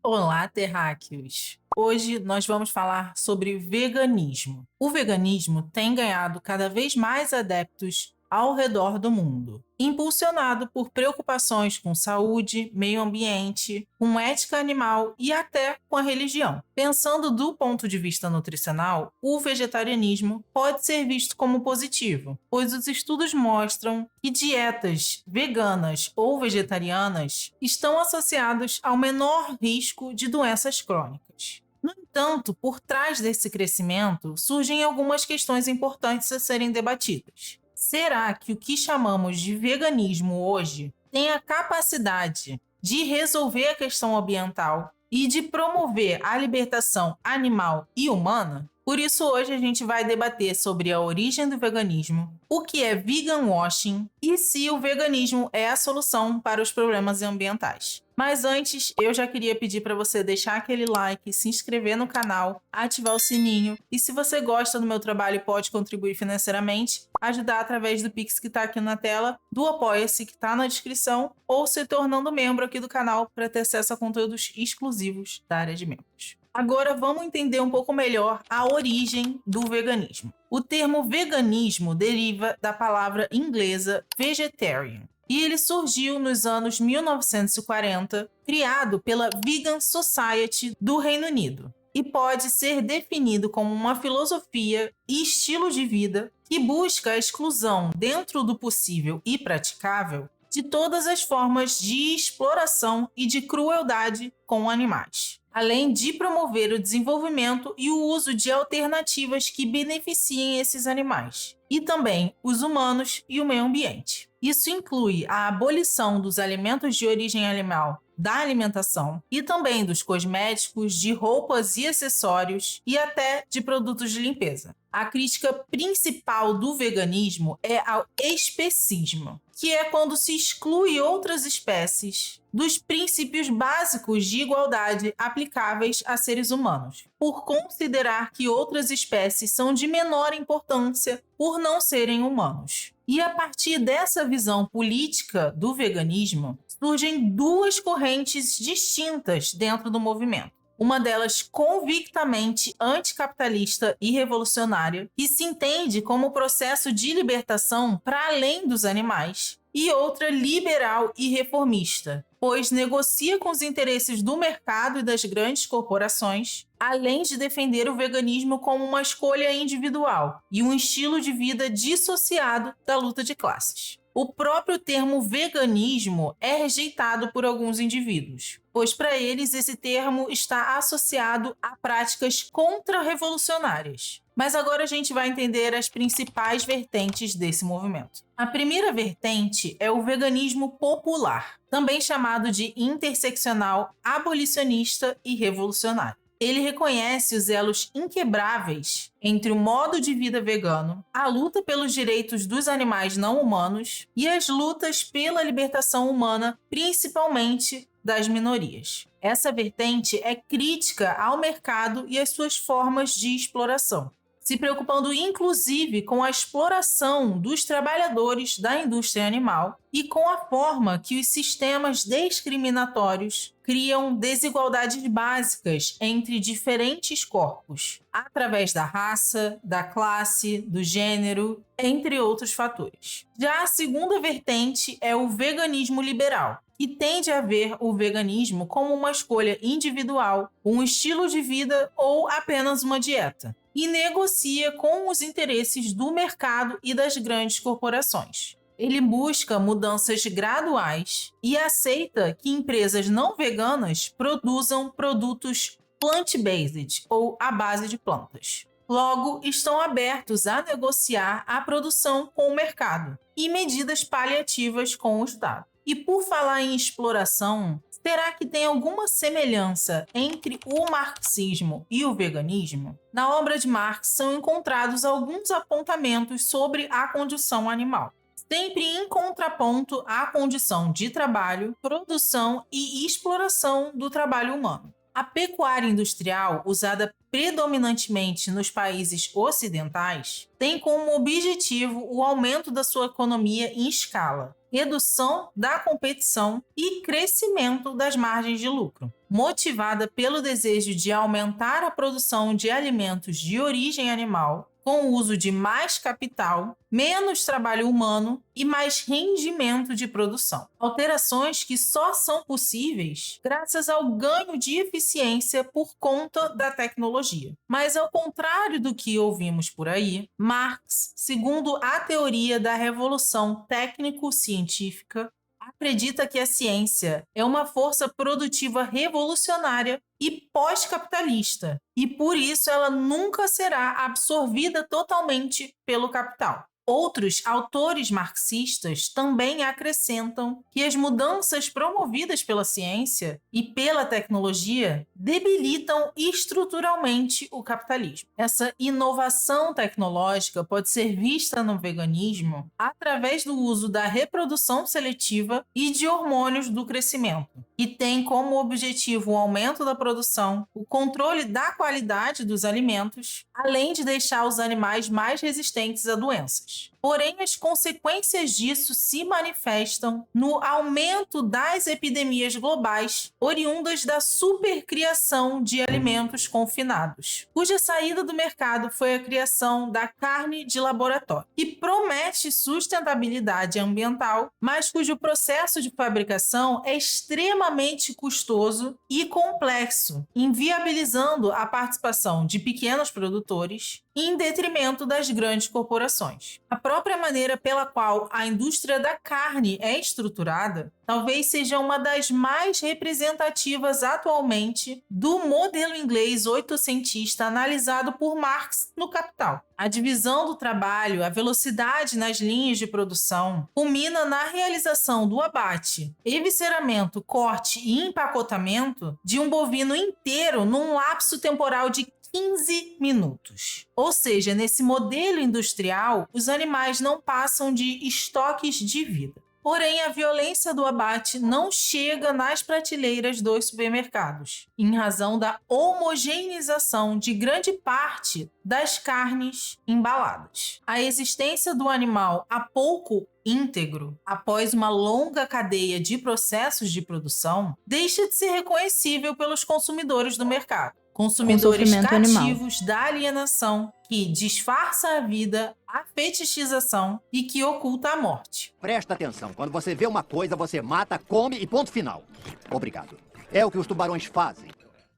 Olá, terráqueos! Hoje nós vamos falar sobre veganismo. O veganismo tem ganhado cada vez mais adeptos ao redor do mundo, impulsionado por preocupações com saúde, meio ambiente, com ética animal e até com a religião. Pensando do ponto de vista nutricional, o vegetarianismo pode ser visto como positivo, pois os estudos mostram que dietas veganas ou vegetarianas estão associadas ao menor risco de doenças crônicas. No entanto, por trás desse crescimento surgem algumas questões importantes a serem debatidas. Será que o que chamamos de veganismo hoje tem a capacidade de resolver a questão ambiental e de promover a libertação animal e humana? Por isso, hoje a gente vai debater sobre a origem do veganismo, o que é vegan washing e se o veganismo é a solução para os problemas ambientais. Mas antes, eu já queria pedir para você deixar aquele like, se inscrever no canal, ativar o sininho e se você gosta do meu trabalho e pode contribuir financeiramente, ajudar através do Pix que está aqui na tela, do Apoia-se que está na descrição ou se tornando membro aqui do canal para ter acesso a conteúdos exclusivos da área de membros. Agora vamos entender um pouco melhor a origem do veganismo. O termo veganismo deriva da palavra inglesa vegetarian e ele surgiu nos anos 1940, criado pela Vegan Society do Reino Unido, e pode ser definido como uma filosofia e estilo de vida que busca a exclusão dentro do possível e praticável de todas as formas de exploração e de crueldade com animais, além de promover o desenvolvimento e o uso de alternativas que beneficiem esses animais, e também os humanos e o meio ambiente. Isso inclui a abolição dos alimentos de origem animal da alimentação e também dos cosméticos, de roupas e acessórios e até de produtos de limpeza. A crítica principal do veganismo é ao especismo, que é quando se exclui outras espécies dos princípios básicos de igualdade aplicáveis a seres humanos, por considerar que outras espécies são de menor importância por não serem humanos. E a partir dessa visão política do veganismo, surgem duas correntes distintas dentro do movimento. Uma delas convictamente anticapitalista e revolucionária, que se entende como processo de libertação para além dos animais, e outra liberal e reformista, pois negocia com os interesses do mercado e das grandes corporações, além de defender o veganismo como uma escolha individual e um estilo de vida dissociado da luta de classes. O próprio termo veganismo é rejeitado por alguns indivíduos, pois para eles esse termo está associado a práticas contra-revolucionárias. Mas agora a gente vai entender as principais vertentes desse movimento. A primeira vertente é o veganismo popular, também chamado de interseccional, abolicionista e revolucionário. Ele reconhece os elos inquebráveis entre o modo de vida vegano, a luta pelos direitos dos animais não humanos e as lutas pela libertação humana, principalmente das minorias. Essa vertente é crítica ao mercado e às suas formas de exploração, se preocupando inclusive com a exploração dos trabalhadores da indústria animal e com a forma que os sistemas discriminatórios criam desigualdades básicas entre diferentes corpos, através da raça, da classe, do gênero, entre outros fatores. Já a segunda vertente é o veganismo liberal, que tende a ver o veganismo como uma escolha individual, um estilo de vida ou apenas uma dieta, e negocia com os interesses do mercado e das grandes corporações. Ele busca mudanças graduais e aceita que empresas não veganas produzam produtos plant-based ou à base de plantas. Logo, estão abertos a negociar a produção com o mercado e medidas paliativas com o Estado. E por falar em exploração, será que tem alguma semelhança entre o marxismo e o veganismo? Na obra de Marx são encontrados alguns apontamentos sobre a condição animal, sempre em contraponto à condição de trabalho, produção e exploração do trabalho humano. A pecuária industrial, usada predominantemente nos países ocidentais, tem como objetivo o aumento da sua economia em escala, redução da competição e crescimento das margens de lucro. motivada pelo desejo de aumentar a produção de alimentos de origem animal, com o uso de mais capital, menos trabalho humano e mais rendimento de produção. Alterações que só são possíveis graças ao ganho de eficiência por conta da tecnologia. Mas ao contrário do que ouvimos por aí, Marx, segundo a teoria da revolução técnico-científica, acredita que a ciência é uma força produtiva revolucionária e pós-capitalista, e por isso ela nunca será absorvida totalmente pelo capital. Outros autores marxistas também acrescentam que as mudanças promovidas pela ciência e pela tecnologia debilitam estruturalmente o capitalismo. Essa inovação tecnológica pode ser vista no veganismo através do uso da reprodução seletiva e de hormônios do crescimento, e tem como objetivo o aumento da produção, o controle da qualidade dos alimentos, além de deixar os animais mais resistentes a doenças. Porém, as consequências disso se manifestam no aumento das epidemias globais oriundas da supercriação de alimentos confinados, cuja saída do mercado foi a criação da carne de laboratório, que promete sustentabilidade ambiental, mas cujo processo de fabricação é extremamente custoso e complexo, inviabilizando a participação de pequenos produtores em detrimento das grandes corporações. A própria maneira pela qual a indústria da carne é estruturada talvez seja uma das mais representativas atualmente do modelo inglês oitocentista analisado por Marx no Capital. A divisão do trabalho, a velocidade nas linhas de produção, culmina na realização do abate, evisceramento, corte e empacotamento de um bovino inteiro num lapso temporal de 15 minutos. Ou seja, nesse modelo industrial, os animais não passam de estoques de vida. Porém, a violência do abate não chega nas prateleiras dos supermercados, em razão da homogeneização de grande parte das carnes embaladas. A existência do animal há pouco íntegro, após uma longa cadeia de processos de produção, deixa de ser reconhecível pelos consumidores do mercado. Consumidores cativos da alienação, que disfarça a vida, a fetichização e que oculta a morte. Presta atenção, quando você vê uma coisa, você mata, come e ponto final. Obrigado. É o que os tubarões fazem.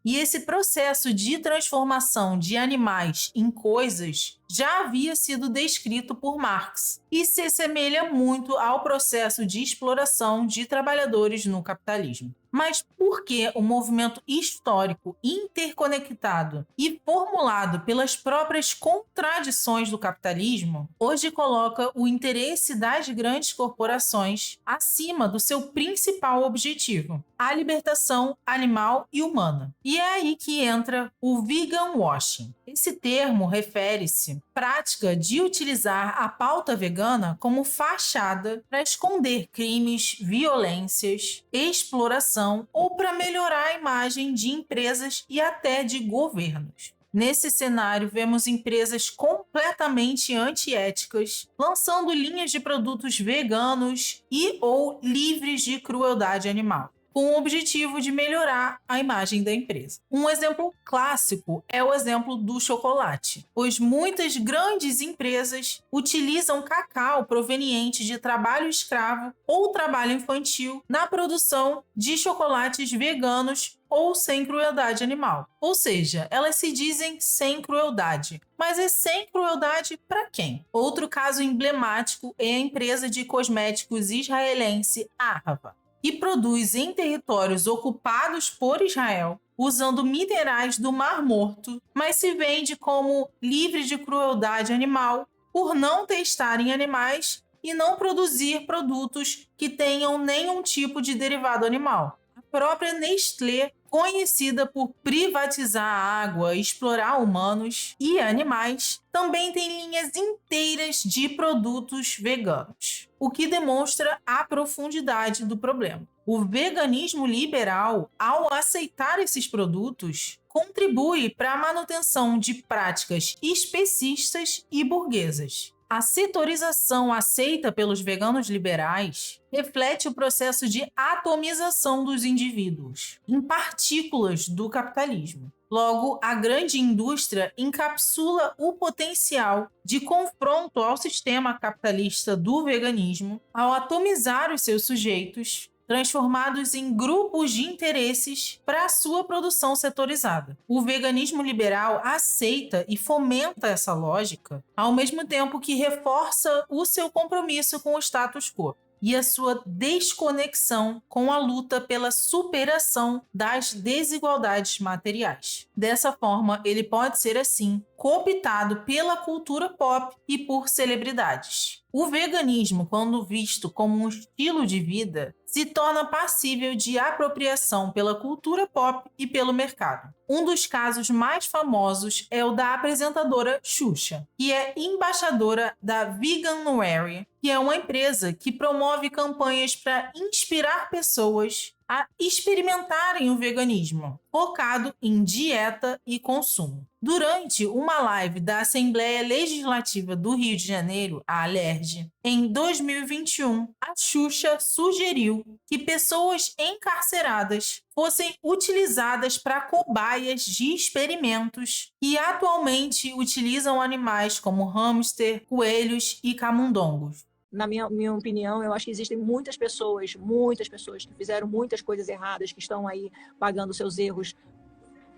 E esse processo de transformação de animais em coisas já havia sido descrito por Marx e se assemelha muito ao processo de exploração de trabalhadores no capitalismo. Mas por que o movimento histórico interconectado e formulado pelas próprias contradições do capitalismo hoje coloca o interesse das grandes corporações acima do seu principal objetivo, a libertação animal e humana? E é aí que entra o vegan washing. Esse termo refere-se à prática de utilizar a pauta vegana como fachada para esconder crimes, violências, exploração ou para melhorar a imagem de empresas e até de governos. Nesse cenário, vemos empresas completamente antiéticas lançando linhas de produtos veganos e ou livres de crueldade animal, com o objetivo de melhorar a imagem da empresa. Um exemplo clássico é o exemplo do chocolate, pois muitas grandes empresas utilizam cacau proveniente de trabalho escravo ou trabalho infantil na produção de chocolates veganos ou sem crueldade animal. Ou seja, elas se dizem sem crueldade. Mas é sem crueldade para quem? Outro caso emblemático é a empresa de cosméticos israelense Arva, que produz em territórios ocupados por Israel, usando minerais do Mar Morto, mas se vende como livre de crueldade animal por não testar em animais e não produzir produtos que tenham nenhum tipo de derivado animal. A própria Nestlé, conhecida por privatizar a água e explorar humanos e animais, também tem linhas inteiras de produtos veganos, o que demonstra a profundidade do problema. O veganismo liberal, ao aceitar esses produtos, contribui para a manutenção de práticas especistas e burguesas. A setorização aceita pelos veganos liberais reflete o processo de atomização dos indivíduos em partículas do capitalismo. Logo, a grande indústria encapsula o potencial de confronto ao sistema capitalista do veganismo ao atomizar os seus sujeitos, transformados em grupos de interesses para a sua produção setorizada. O veganismo liberal aceita e fomenta essa lógica, ao mesmo tempo que reforça o seu compromisso com o status quo e a sua desconexão com a luta pela superação das desigualdades materiais. Dessa forma, ele pode ser, assim, cooptado pela cultura pop e por celebridades. O veganismo, quando visto como um estilo de vida, se torna passível de apropriação pela cultura pop e pelo mercado. Um dos casos mais famosos é o da apresentadora Xuxa, que é embaixadora da Veganuary, que é uma empresa que promove campanhas para inspirar pessoas a experimentarem o veganismo, focado em dieta e consumo. Durante uma live da Assembleia Legislativa do Rio de Janeiro, a ALERJ, em 2021, a Xuxa sugeriu que pessoas encarceradas fossem utilizadas para cobaias de experimentos que atualmente utilizam animais como hamster, coelhos e camundongos. Na minha opinião, eu acho que existem muitas pessoas que fizeram muitas coisas erradas, que estão aí pagando seus erros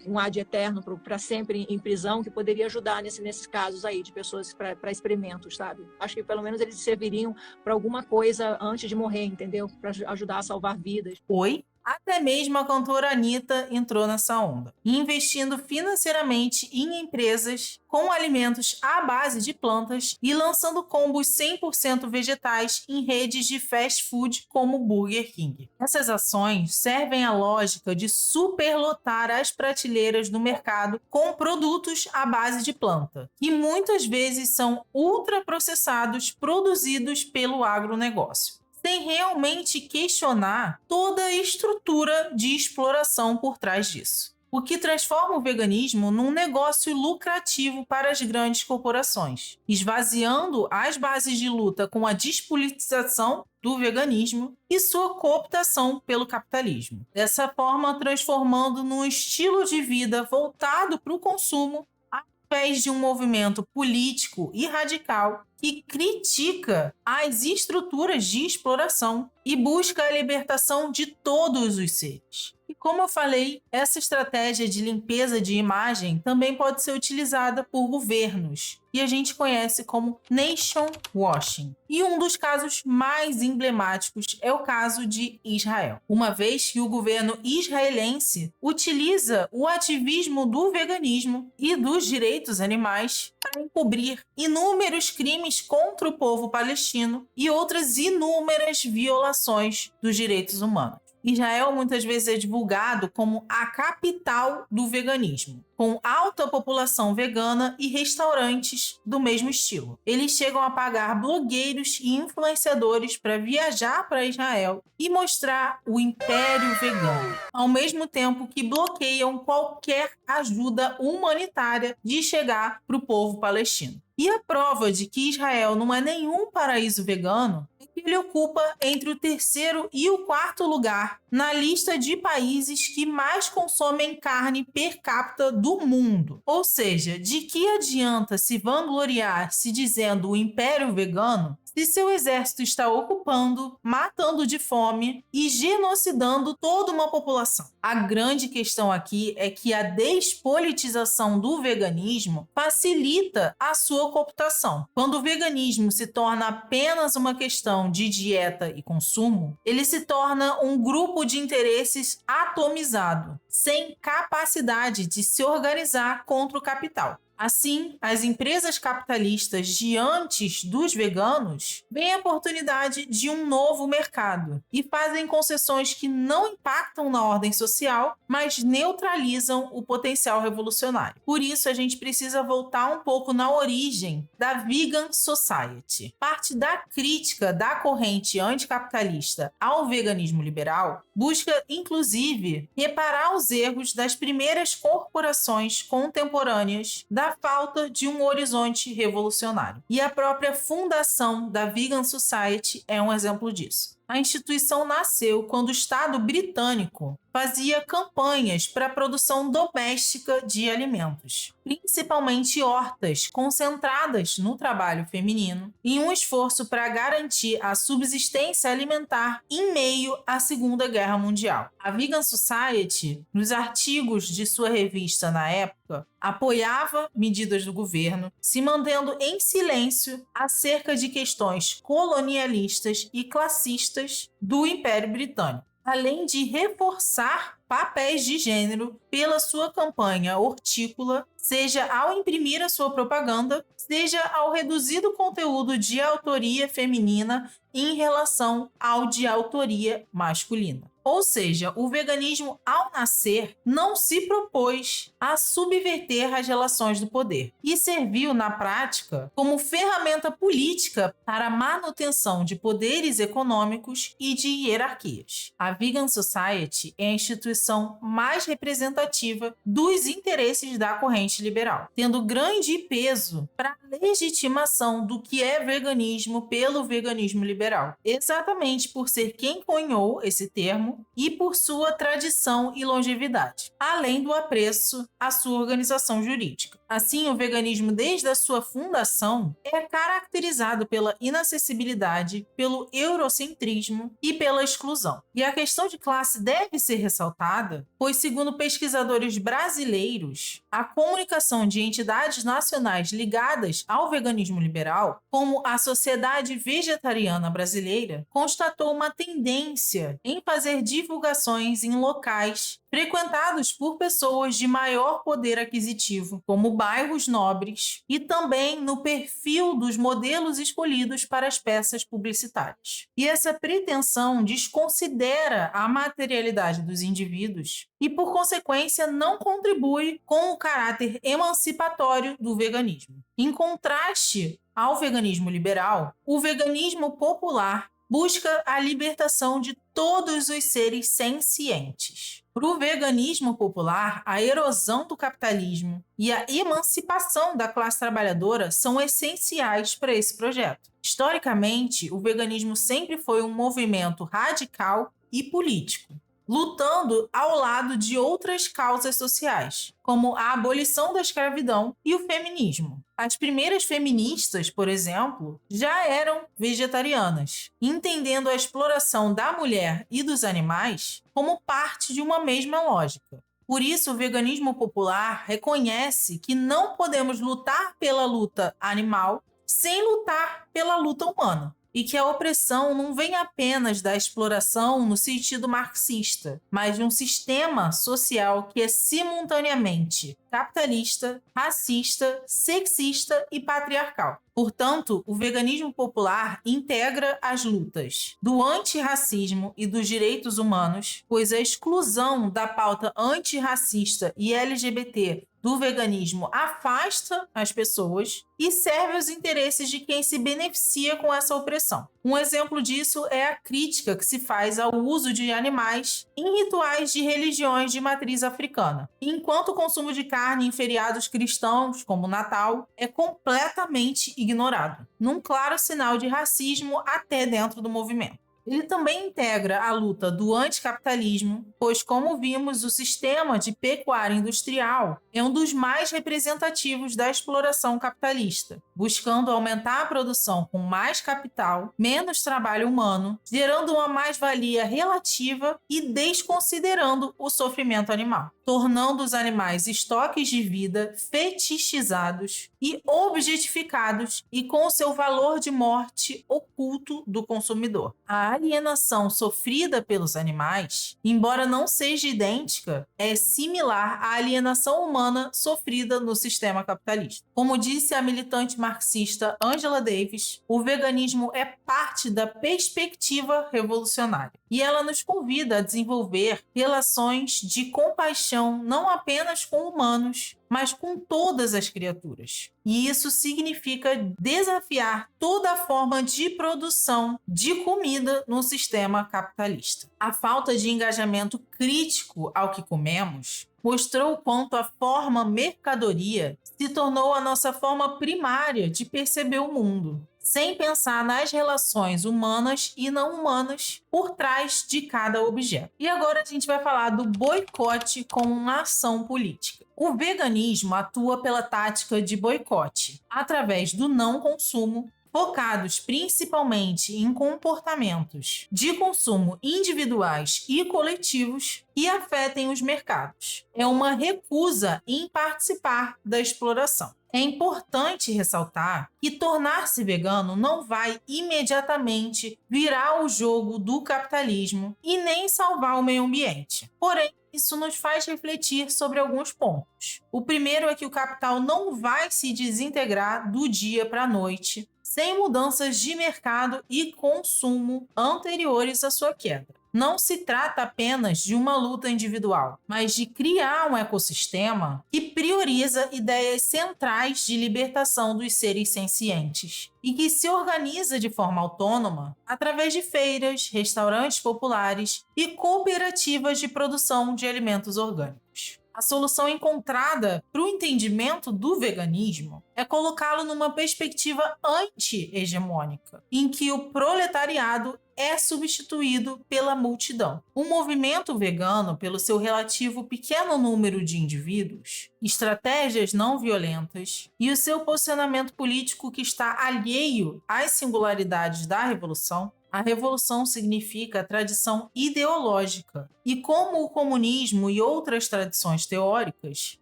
um ad eterno para sempre em prisão, que poderia ajudar nesses casos aí de pessoas para experimentos, sabe? Acho que pelo menos eles serviriam para alguma coisa antes de morrer, entendeu? Para ajudar a salvar vidas. Oi? Até mesmo a cantora Anitta entrou nessa onda, investindo financeiramente em empresas com alimentos à base de plantas e lançando combos 100% vegetais em redes de fast food como Burger King. Essas ações servem à lógica de superlotar as prateleiras do mercado com produtos à base de planta, que muitas vezes são ultraprocessados produzidos pelo agronegócio, sem realmente questionar toda a estrutura de exploração por trás disso, o que transforma o veganismo num negócio lucrativo para as grandes corporações, esvaziando as bases de luta com a despolitização do veganismo e sua cooptação pelo capitalismo. Dessa forma, transformando num estilo de vida voltado para o consumo, através de um movimento político e radical que critica as estruturas de exploração e busca a libertação de todos os seres. E como eu falei, essa estratégia de limpeza de imagem também pode ser utilizada por governos, e a gente conhece como nation washing. E um dos casos mais emblemáticos é o caso de Israel, uma vez que o governo israelense utiliza o ativismo do veganismo e dos direitos animais para encobrir inúmeros crimes contra o povo palestino e outras inúmeras violações dos direitos humanos. Israel muitas vezes é divulgado como a capital do veganismo, com alta população vegana e restaurantes do mesmo estilo. Eles chegam a pagar blogueiros e influenciadores para viajar para Israel e mostrar o império vegano, ao mesmo tempo que bloqueiam qualquer ajuda humanitária de chegar para o povo palestino. E a prova de que Israel não é nenhum paraíso vegano é que ele ocupa entre o 3º e o 4º lugar na lista de países que mais consomem carne per capita do mundo. Ou seja, de que adianta se vangloriar se dizendo o império vegano se seu exército está ocupando, matando de fome e genocidando toda uma população? A grande questão aqui é que a despolitização do veganismo facilita a sua cooptação. Quando o veganismo se torna apenas uma questão de dieta e consumo, ele se torna um grupo de interesses atomizado, sem capacidade de se organizar contra o capital. Assim, as empresas capitalistas diante dos veganos veem a oportunidade de um novo mercado e fazem concessões que não impactam na ordem social, mas neutralizam o potencial revolucionário. Por isso, a gente precisa voltar um pouco na origem da Vegan Society. Parte da crítica da corrente anticapitalista ao veganismo liberal busca, inclusive, reparar os os erros das primeiras corporações contemporâneas da falta de um horizonte revolucionário. E a própria fundação da Vegan Society é um exemplo disso. A instituição nasceu quando o Estado britânico fazia campanhas para a produção doméstica de alimentos, principalmente hortas concentradas no trabalho feminino, em um esforço para garantir a subsistência alimentar em meio à Segunda Guerra Mundial. A Vegan Society, nos artigos de sua revista na época, apoiava medidas do governo, se mantendo em silêncio acerca de questões colonialistas e classistas do Império Britânico, além de reforçar papéis de gênero pela sua campanha hortícola, seja ao imprimir a sua propaganda, seja ao reduzir o conteúdo de autoria feminina em relação ao de autoria masculina. Ou seja, o veganismo, ao nascer, não se propôs a subverter as relações do poder e serviu, na prática, como ferramenta política para a manutenção de poderes econômicos e de hierarquias. A Vegan Society é a instituição mais representativa dos interesses da corrente liberal, tendo grande peso para a legitimação do que é veganismo pelo veganismo liberal, exatamente por ser quem cunhou esse termo e por sua tradição e longevidade, além do apreço à sua organização jurídica. Assim, o veganismo, desde a sua fundação, é caracterizado pela inacessibilidade, pelo eurocentrismo e pela exclusão. E a questão de classe deve ser ressaltada, pois, segundo pesquisadores brasileiros, a comunicação de entidades nacionais ligadas ao veganismo liberal, como a Sociedade Vegetariana Brasileira, constatou uma tendência em fazer divulgações em locais frequentados por pessoas de maior poder aquisitivo, como bairros nobres, e também no perfil dos modelos escolhidos para as peças publicitárias. E essa pretensão desconsidera a materialidade dos indivíduos e, por consequência, não contribui com o caráter emancipatório do veganismo. Em contraste ao veganismo liberal, o veganismo popular busca a libertação de todos os seres sencientes. Para o veganismo popular, a erosão do capitalismo e a emancipação da classe trabalhadora são essenciais para esse projeto. Historicamente, o veganismo sempre foi um movimento radical e político, lutando ao lado de outras causas sociais, como a abolição da escravidão e o feminismo. As primeiras feministas, por exemplo, já eram vegetarianas, entendendo a exploração da mulher e dos animais como parte de uma mesma lógica. Por isso, o veganismo popular reconhece que não podemos lutar pela luta animal sem lutar pela luta humana, e que a opressão não vem apenas da exploração no sentido marxista, mas de um sistema social que é simultaneamente capitalista, racista, sexista e patriarcal. Portanto, o veganismo popular integra as lutas do antirracismo e dos direitos humanos, pois a exclusão da pauta antirracista e LGBT do veganismo afasta as pessoas e serve aos interesses de quem se beneficia com essa opressão. Um exemplo disso é a crítica que se faz ao uso de animais em rituais de religiões de matriz africana, enquanto o consumo de carne em feriados cristãos, como o Natal, é completamente ignorado, num claro sinal de racismo até dentro do movimento. Ele também integra a luta do anticapitalismo, pois, como vimos, o sistema de pecuária industrial é um dos mais representativos da exploração capitalista, buscando aumentar a produção com mais capital, menos trabalho humano, gerando uma mais-valia relativa e desconsiderando o sofrimento animal, tornando os animais estoques de vida fetichizados e objetificados e com o seu valor de morte oculto do consumidor. A alienação sofrida pelos animais, embora não seja idêntica, é similar à alienação humana sofrida no sistema capitalista. Como disse a militante marxista Angela Davis, o veganismo é parte da perspectiva revolucionária e ela nos convida a desenvolver relações de compaixão compaixão não apenas com humanos, mas com todas as criaturas. E isso significa desafiar toda a forma de produção de comida no sistema capitalista. A falta de engajamento crítico ao que comemos mostrou o quanto a forma mercadoria se tornou a nossa forma primária de perceber o mundo, sem pensar nas relações humanas e não humanas por trás de cada objeto. E agora a gente vai falar do boicote como uma ação política. O veganismo atua pela tática de boicote, através do não consumo, focados principalmente em comportamentos de consumo individuais e coletivos que afetem os mercados. É uma recusa em participar da exploração. É importante ressaltar que tornar-se vegano não vai imediatamente virar o jogo do capitalismo e nem salvar o meio ambiente. Porém, isso nos faz refletir sobre alguns pontos. O primeiro é que o capital não vai se desintegrar do dia para a noite, sem mudanças de mercado e consumo anteriores à sua queda. Não se trata apenas de uma luta individual, mas de criar um ecossistema que prioriza ideias centrais de libertação dos seres sencientes e que se organiza de forma autônoma através de feiras, restaurantes populares e cooperativas de produção de alimentos orgânicos. A solução encontrada para o entendimento do veganismo é colocá-lo numa perspectiva anti-hegemônica, em que o proletariado é substituído pela multidão. O movimento vegano, pelo seu relativo pequeno número de indivíduos, estratégias não violentas e o seu posicionamento político que está alheio às singularidades da revolução. A revolução significa tradição ideológica e, como o comunismo e outras tradições teóricas,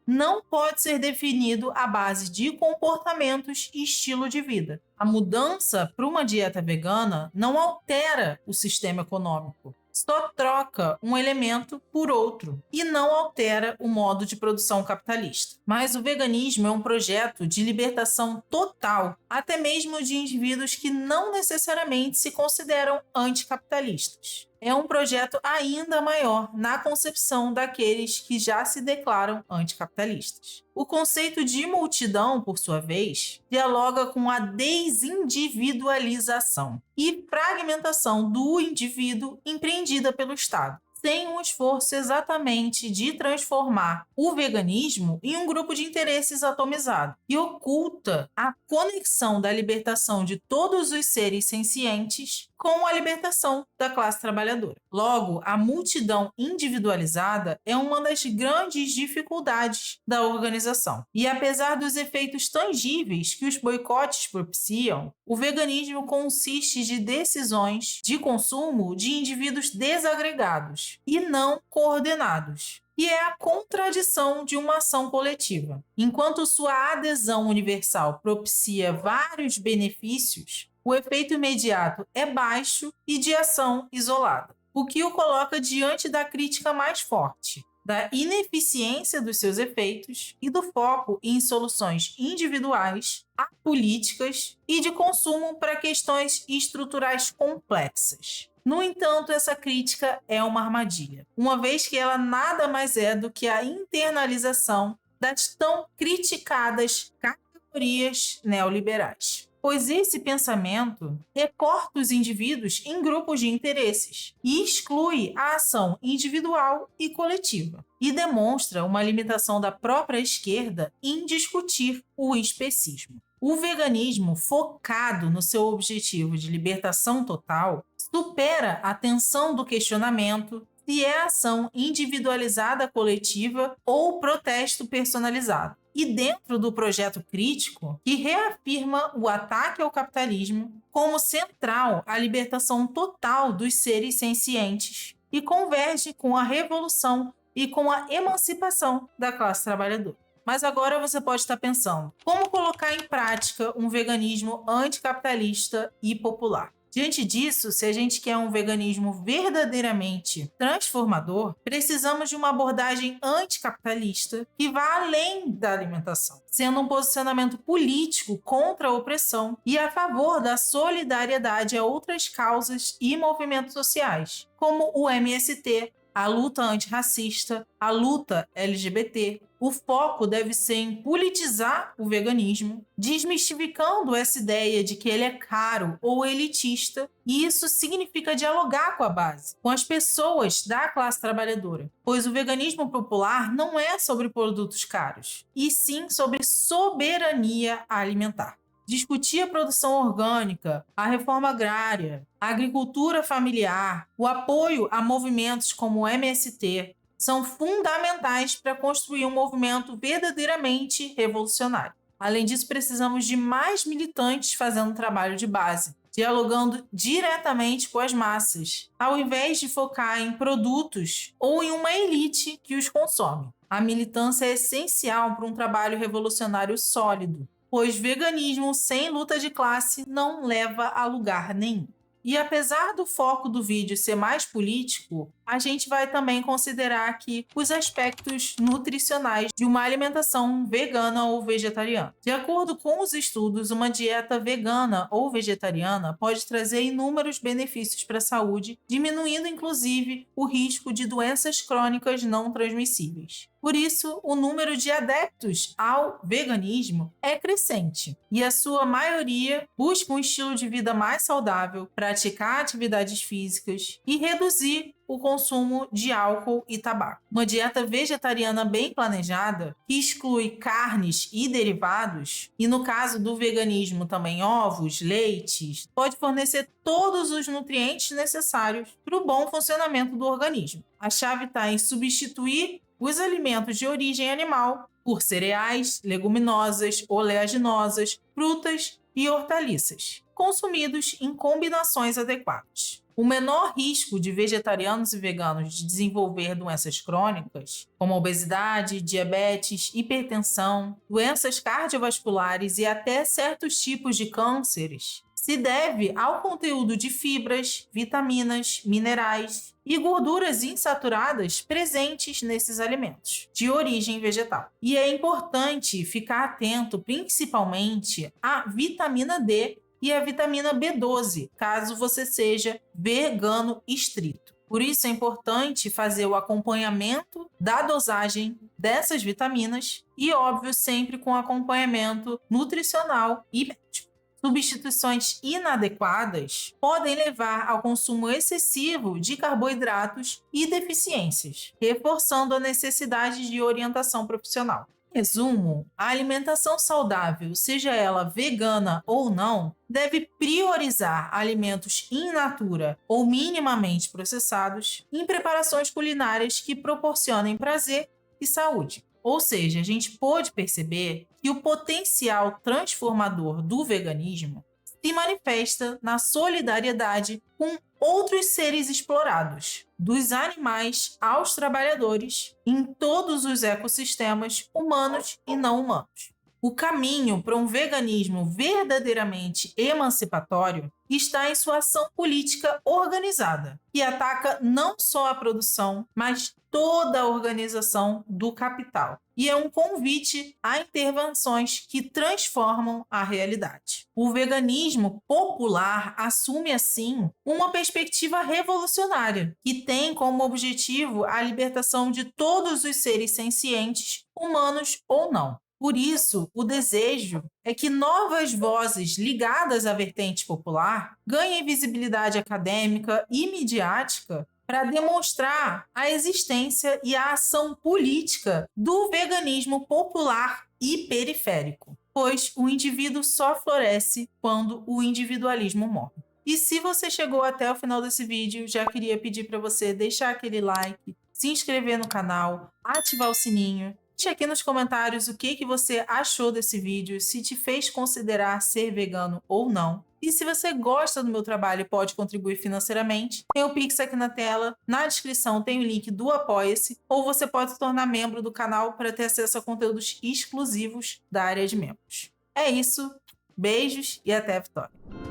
não pode ser definido à base de comportamentos e estilo de vida. A mudança para uma dieta vegana não altera o sistema econômico, só troca um elemento por outro e não altera o modo de produção capitalista. Mas o veganismo é um projeto de libertação total, até mesmo de indivíduos que não necessariamente se consideram anticapitalistas. É um projeto ainda maior na concepção daqueles que já se declaram anticapitalistas. O conceito de multidão, por sua vez, dialoga com a desindividualização e fragmentação do indivíduo empreendida pelo Estado, sem um esforço exatamente de transformar o veganismo em um grupo de interesses atomizado, e oculta a conexão da libertação de todos os seres sencientes com a libertação da classe trabalhadora. Logo, a multidão individualizada é uma das grandes dificuldades da organização. E apesar dos efeitos tangíveis que os boicotes propiciam, o veganismo consiste de decisões de consumo de indivíduos desagregados e não coordenados. E é a contradição de uma ação coletiva. Enquanto sua adesão universal propicia vários benefícios, o efeito imediato é baixo e de ação isolada, o que o coloca diante da crítica mais forte, da ineficiência dos seus efeitos e do foco em soluções individuais, apolíticas e de consumo para questões estruturais complexas. No entanto, essa crítica é uma armadilha, uma vez que ela nada mais é do que a internalização das tão criticadas categorias neoliberais. Pois esse pensamento recorta os indivíduos em grupos de interesses e exclui a ação individual e coletiva, e demonstra uma limitação da própria esquerda em discutir o especismo. O veganismo, focado no seu objetivo de libertação total, supera a tensão do questionamento se é ação individualizada coletiva ou protesto personalizado. E dentro do projeto crítico, que reafirma o ataque ao capitalismo como central à libertação total dos seres sencientes e converge com a revolução e com a emancipação da classe trabalhadora. Mas agora você pode estar pensando, como colocar em prática um veganismo anticapitalista e popular? Diante disso, se a gente quer um veganismo verdadeiramente transformador, precisamos de uma abordagem anticapitalista que vá além da alimentação, sendo um posicionamento político contra a opressão e a favor da solidariedade a outras causas e movimentos sociais, como o MST, a luta antirracista, a luta LGBT. O foco deve ser em politizar o veganismo, desmistificando essa ideia de que ele é caro ou elitista, e isso significa dialogar com a base, com as pessoas da classe trabalhadora, pois o veganismo popular não é sobre produtos caros, e sim sobre soberania alimentar. Discutir a produção orgânica, a reforma agrária, a agricultura familiar, o apoio a movimentos como o MST são fundamentais para construir um movimento verdadeiramente revolucionário. Além disso, precisamos de mais militantes fazendo trabalho de base, dialogando diretamente com as massas, ao invés de focar em produtos ou em uma elite que os consome. A militância é essencial para um trabalho revolucionário sólido, pois veganismo sem luta de classe não leva a lugar nenhum. E apesar do foco do vídeo ser mais político, a gente vai também considerar aqui os aspectos nutricionais de uma alimentação vegana ou vegetariana. De acordo com os estudos, uma dieta vegana ou vegetariana pode trazer inúmeros benefícios para a saúde, diminuindo inclusive o risco de doenças crônicas não transmissíveis. Por isso, o número de adeptos ao veganismo é crescente e a sua maioria busca um estilo de vida mais saudável, praticar atividades físicas e reduzir o consumo de álcool e tabaco. Uma dieta vegetariana bem planejada, que exclui carnes e derivados, e no caso do veganismo também ovos, leites, pode fornecer todos os nutrientes necessários para o bom funcionamento do organismo. A chave está em substituir os alimentos de origem animal por cereais, leguminosas, oleaginosas, frutas e hortaliças, consumidos em combinações adequadas. O menor risco de vegetarianos e veganos de desenvolver doenças crônicas, como obesidade, diabetes, hipertensão, doenças cardiovasculares e até certos tipos de cânceres, se deve ao conteúdo de fibras, vitaminas, minerais e gorduras insaturadas presentes nesses alimentos, de origem vegetal. E é importante ficar atento principalmente à vitamina D e a vitamina B12, caso você seja vegano estrito. Por isso é importante fazer o acompanhamento da dosagem dessas vitaminas e, óbvio, sempre com acompanhamento nutricional e médico. Substituições inadequadas podem levar ao consumo excessivo de carboidratos e deficiências, reforçando a necessidade de orientação profissional. Em resumo, a alimentação saudável, seja ela vegana ou não, deve priorizar alimentos in natura ou minimamente processados em preparações culinárias que proporcionem prazer e saúde. Ou seja, a gente pôde perceber que o potencial transformador do veganismo se manifesta na solidariedade com outros seres explorados, dos animais aos trabalhadores, em todos os ecossistemas humanos e não humanos. O caminho para um veganismo verdadeiramente emancipatório está em sua ação política organizada, que ataca não só a produção, mas toda a organização do capital. E é um convite a intervenções que transformam a realidade. O veganismo popular assume, assim, uma perspectiva revolucionária, que tem como objetivo a libertação de todos os seres sencientes, humanos ou não. Por isso, o desejo é que novas vozes ligadas à vertente popular ganhem visibilidade acadêmica e midiática para demonstrar a existência e a ação política do veganismo popular e periférico, pois o indivíduo só floresce quando o individualismo morre. E se você chegou até o final desse vídeo, já queria pedir para você deixar aquele like, se inscrever no canal, ativar o sininho. Deixe aqui nos comentários o que você achou desse vídeo, se te fez considerar ser vegano ou não. E se você gosta do meu trabalho e pode contribuir financeiramente, tem o Pix aqui na tela, na descrição tem o link do Apoia-se, ou você pode se tornar membro do canal para ter acesso a conteúdos exclusivos da área de membros. É isso, beijos e até a vitória!